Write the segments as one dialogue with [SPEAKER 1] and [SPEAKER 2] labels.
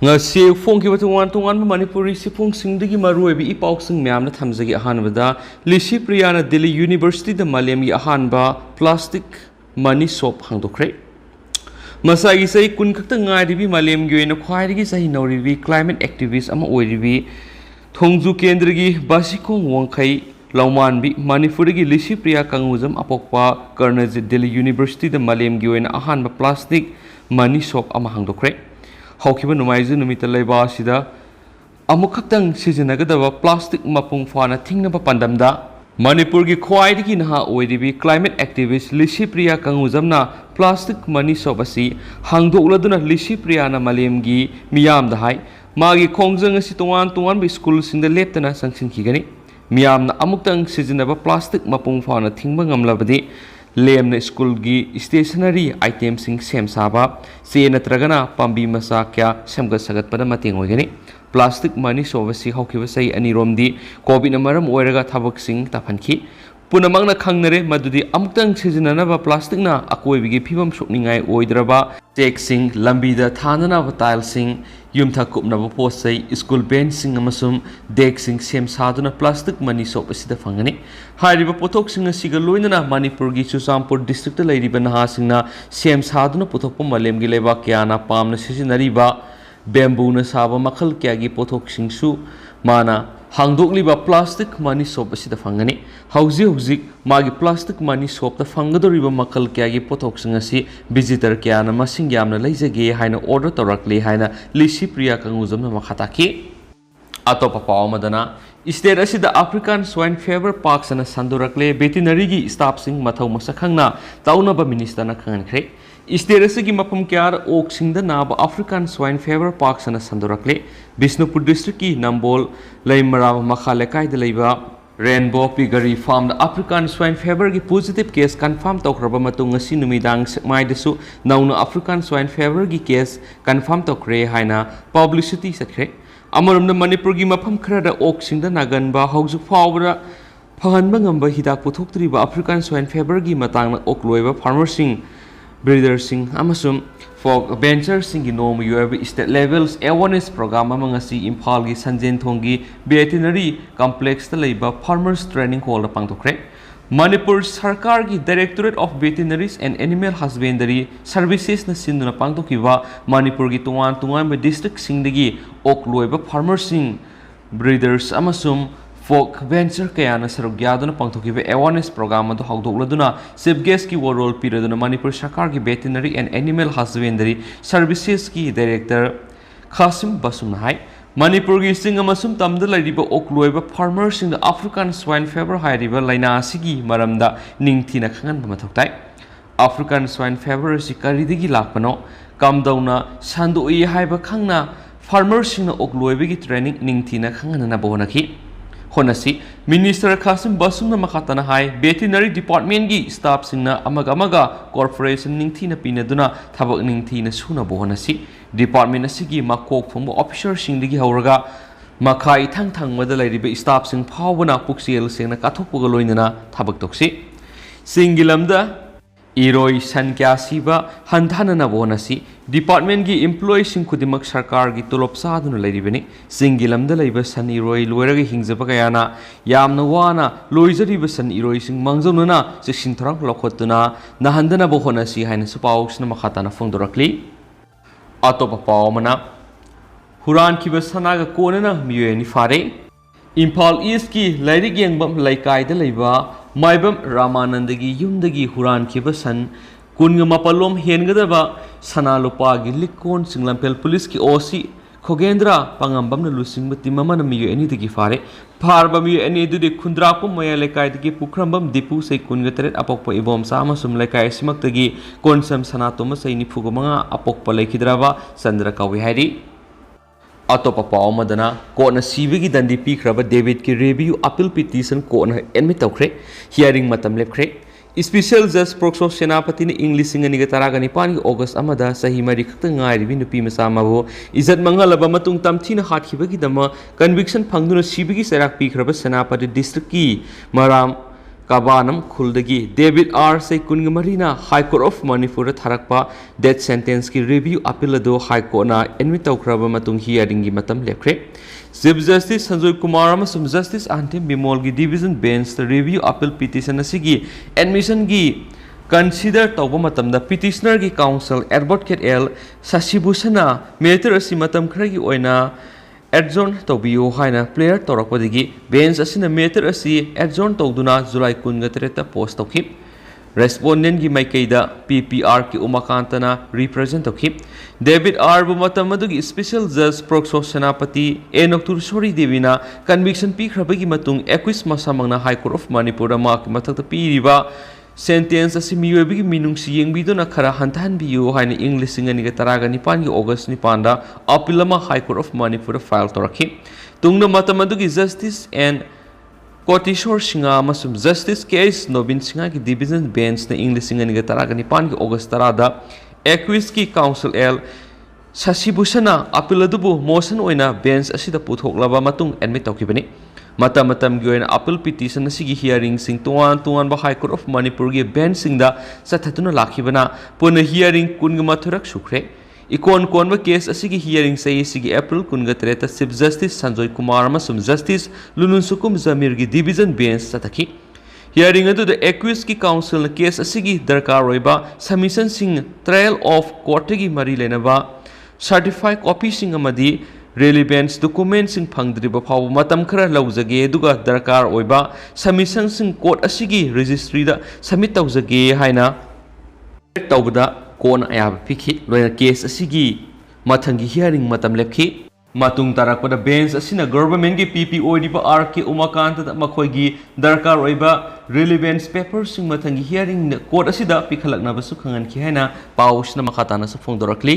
[SPEAKER 1] ngasi phongkiba tungan Manipuri siphongsingdagi maruoibi ipausing myamna thamjagi ahanbada Lishi Priyana Delhi University da Malemgi ahanba plastic money shop hangdokre masagi sai kun khakta ngairibi Malemgi oina khwairigi sahi nauribi climate activist ama oiribi thongju kendragi basikong wangkhai laumanbi Manipurigi Lishi Priya kangujam apokpa Karnaji Delhi University da Malemgi oina ahanba plastic money shop ama hangdokre haukiba numaiju numita leiba asida amukhakhtang sijenagadaba plastic mapung fana thingnaba pandamda Manipurgi khwaidigi naha oiribi climate activist Lishi Priya kangujamna plastic money shop asi hangdokladuna Lishi Priya na Malemgi miyamda hai magi khongjang asi tongan bi school singda leptana sangsin khigani miyamna amuktang sijenaba plastic mapung fana thingba ngamlabadi lemna school gi stationery items sing sem saba se natragana pambi masa kya semga sagat pada mating oigani plastic money sovasi haukiba sai ani romdi covid na maram oiraga thabak sing tapanki punamangna khangnare madudi amuktang sijinana ba plastic na akoibigi phibam sokningai oidraba check sing lambida thanana ba tile sing yumtha kupna ba posai school bench sing amasum deck sing sem saduna plastic money shop asida fangani hariba pothok sing asiga loinana Manipur gi Chusampur district lairiba naha singna sem saduna pothokpa malemgi leba kyana pamna sijinari ba bamboo na saba makhal kya gi pothok singsu mana hangdokliba plastic money shop asida fangani hauji magi plastic money shop ta fangadoriba makhal kya gi pothok sing asi visitor kya na masing yamna leijage haina order torakli haina Lishi Priya kangujamna makhata ki atopa pawamadana state asida African swine fever parks ana sandorakle veterinary gi staff sing mathau masakhangna taunaba minister na khankhre state asigi mapam kyar ok singda naba African swine fever parks ana sandorakle Bishnupur district ki Nambol Laimara Makhalekai de leiba Rainbow Piggery Farm African swine fever gi positive case confirm tokraba matung ngasi numidang maidasu nauna African swine fever gi case confirm tokre haina publicity sakre amaramda Manipur gi mafam khrada ok singda naganba hauju fawra phaganba ngamba hidak puthoktriba African swine fever gi matangna ok loiba farmer sing breeder sing amasum folk venture sing gi nom UAB state levels awareness program amang asi Imphal gi Sanjen Thongi veterinary complex ta leiba farmers training hall pangtokre Manipur Sarkar gi Directorate of Veterinaries and Animal Husbandry Services na sinduna pangtokiba Manipur gi tungan ba district singdagi ok loiba farmers sing breeders amasum folk venture kaya na sarugyaduna pangtokiba awareness program ado hawdokladuna chief guest ki role piraduna Manipur Sarkar ki Veterinary and Animal Husbandry Services ki Director Khasim Basum hai Manipur gi sing amasum tamda lairiba ok loiba farmers sing the African swine fever hairiba laina asigi maramda ningthina khangan mathoktai African swine fever si karidigi lakpano kamdauna sandoi haiba khangna farmers sing ok loiba gi training ningthina khangana na bonaki honasi Minister Khasim Basum na makatana hai veterinary department gi staff singna amaga corporation ningthina pinaduna thabak ningthina suna bohonasi department asigi makok phombo officer singdigi hauraga makhai thang mada lairiba staff sing phawbana puksel sengna kathokpuga loinana thabak toksi singilamda Iroi Sankya Siba Hanthana Bonasi Department gi employees sing kudimak sarkar gi tolop saduna lairibani singilam da laiba san iroi loiraga hingzaba kayana yamna wana loijariba san iroi sing mangjawnuna seksin thrang lokhotuna nahandana bohonasi haina supauksna makhatana phongdorakli atopa pawmana huran kiba sanaga konana miyeni fare Imphal East ki lairig yengbam laikai da laiba Maibam Ramanandagi Yumdagi Huran Kibasan Kungamapalom Hengadaba Sanalupa Gilikon Singlampel Police ki Osi Kogendra Pangambam na Lusing Batimama Miyo any the Gifare Parbami any do the Kundrapum Maya Lekai the Pukrambam Dipu say Kungatret Apopo Ibom Samasum Lekai Simaktagi Konsam Sanatoma say Nipugama Apopa Lekidrava Sandra Kawihari Atopa Paumadana, Kona Sibi Dandhi pikhaba David ki review appeal petition Kona admit okre, hearing matam lepre. Special Judge Proxo Senapati ni English singa nigataraga ni pani August amada sahi mari khakta ngai ribi nupi masamabo izat mangalaba matung tamthina hathibagi dama conviction phangduna Sibi ki serak pikhaba Senapati district ki maram Kabanam Kuldagi David R. Sekunga Marina High Court of Manipur Tarakpa death sentence ki review appeal do High Court na enmi tawkraba matung hearing gi matam lepre Chief Justice Sanjoy Kumar amasum Justice Antim Bimol gi division bench the review appeal petition asigi admission gi consider tawba matamda petitioner gi counsel advocate L Sasibusana matter asi matam khara gi oina adjourn tawbiyo haina player torakpadigi bench asina matter asi adjourn tawduna July 13 post tawki respondent gi maikeida PPR ki umakantana represent tawki David R bu matamadagi special judge Proxo Senapati Enoktur Sori Devina conviction pi khrabagi matung 21 masamangna High Court of Manipur ma ki mathakta piriba sentence asi miyoibigi minungsi yengbidona khara hantan biyo haina English singani taraga nipan gi August nipanda apilama High Court of Manipur file torakhi tungna matamadugi justice and Kotishore Singa amasum justice case Nobin Singa ki division bench na English singani taraga nipan gi August tarada Equis ki counsel L Sasibusana apiladubu motion oina bench asida puthoklaba matung admit tawkibani Matam gi oina appeal petition asigi hearing sing tuan ba High Court of Manipur gi bench singda sathatuna lakhibana puna hearing kunga mathurak sukre ikon ba case asigi hearing sai sigi April kunga treta Chief Justice Sanjoy Kumar amasum Justice Lunun Sukum Zamir gi division bench sathaki hearing adu the accused ki counsel na case asigi darkar roiba submission sing trial of court gi mari lenaba certified copy sing amadi relevance documents sing phangdriba phaw matam khara laujage duga darkar oiba submission sing court asigi registry da submit tawjage haina tawbada kon ayab pikhi loina case asigi mathangi hearing matam lepki Matung tarakpada bench asina government gi PPO diba RK umakanta da makhoigi darkar oiba relevance papers sing mathangi hearing court asida pikhalakna basu khangan ki haina pausna makhatana sa phongdorakli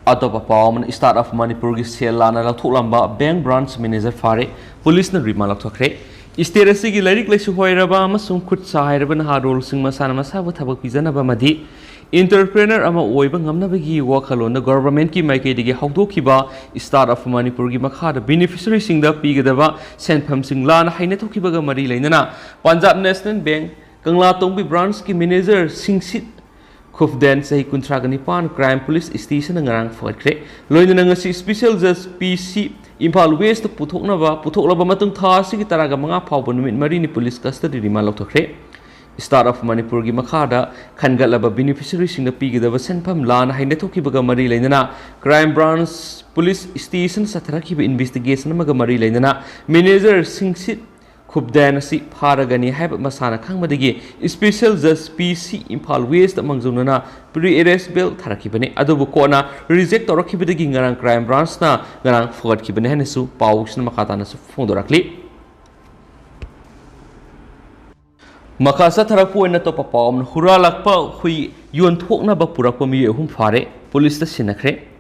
[SPEAKER 1] Atopa Pawman Start of Manipur gi sel lana lathulamba bank branch manager fare police na rima lathokre Isterasi gi lairik laisu hoiraba amasung khut sahairaba na role sing masana masabu thabak pijanaba madi entrepreneur ama oiba ngamnabagi wakhalon na government ki maikedige hawdokhiba Start of Manipur gi makhada beneficiary sing da pigadaba senpham sing lana haina thokibaga mari leinana Punjab National Bank Kangla Tongbi branch ki manager singsit Khufden sahi kuntragani pan crime police station ngarang photkre loina ngasi special judge PC Impal West puthoknaba matung tha sigi taraga manga phawba numit mari ni police custody rima lokthokre Start of Manipur gi makhada khangalaba beneficiary sing na pigidaba senpham lan haina thokibaga mari leinana crime branch police station satharakiba investigation amaga mari leinana manager singsit Khubdan si Paragani have Masana Kangmadigi, special judge PC Impal West among Zonana, pre-arrest bill Tarakibane, Adobu Kona, reject or Kibidi Garang crime branch na Garang forgot Kibanesu, Paush Makatanas Fondorakli Makasa Tarapu and the top of Palm, Huralakpa, Hui, Yun Tokna Bapurakomi, whom Fare, Police the Sinacre.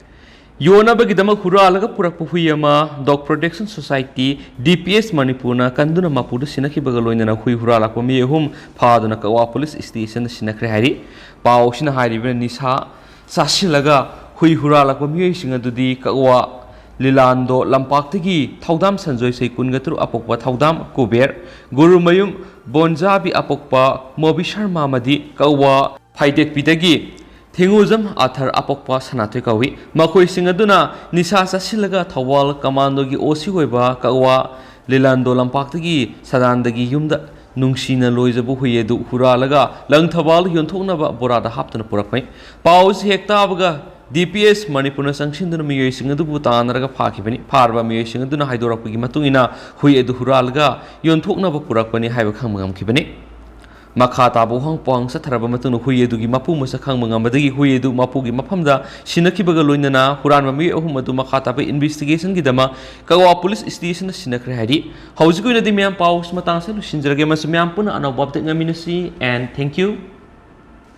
[SPEAKER 1] Yona bagidama huralaga purakpu huyama Dog Protection Society DPS Manipurna kanduna mapuda sinaki bagaloina na hui huralakpa miyehum phaduna kawa police station sinakre hari pawsina hari ben nisa sasilaga hui huralakpa miyesing adudi kawa Lilando Lampaktagi Thaudam Sanjoy Sekun Gatru Apokpa Thaudam Kuber Guru Mayum Bonjabi Apokpa Mobi Sharma Madi kawa Paidet Pidagi Thinguzam Athar Apokpa Sanatwe Kawi Makoi Singaduna Nisa Sasilaga Thawal Commando gi Osi Hoiba Kawa Lilando Lampaktagi Sadandagi Yumda Nungshina Loizabu Huyedu Huralaga Lang Thawal Yontonaba Borada Haptana Purakme Paus Hektabaga DPS Manipurna Sanctionduna Miyo Singadu Butanaraga Pakibani Parva Miyo Singaduna Hydorapagi Matungina Huyedu Huralaga Yontonaba Purakani Haibakam Kibani Makata Bohang Pong Satarabamatu Huyedugi Mapu Musakang Mangamadi Huyedu Mapugi Mapamda Sinaki Bagaloinana Huran Mami Ohumadu Makata investigation Gidama Kawa police station Sinakre Hadi How's going to the Miam Paus Matangsa Shinjagama Samiampuna and Bob Taminnasi and thank you.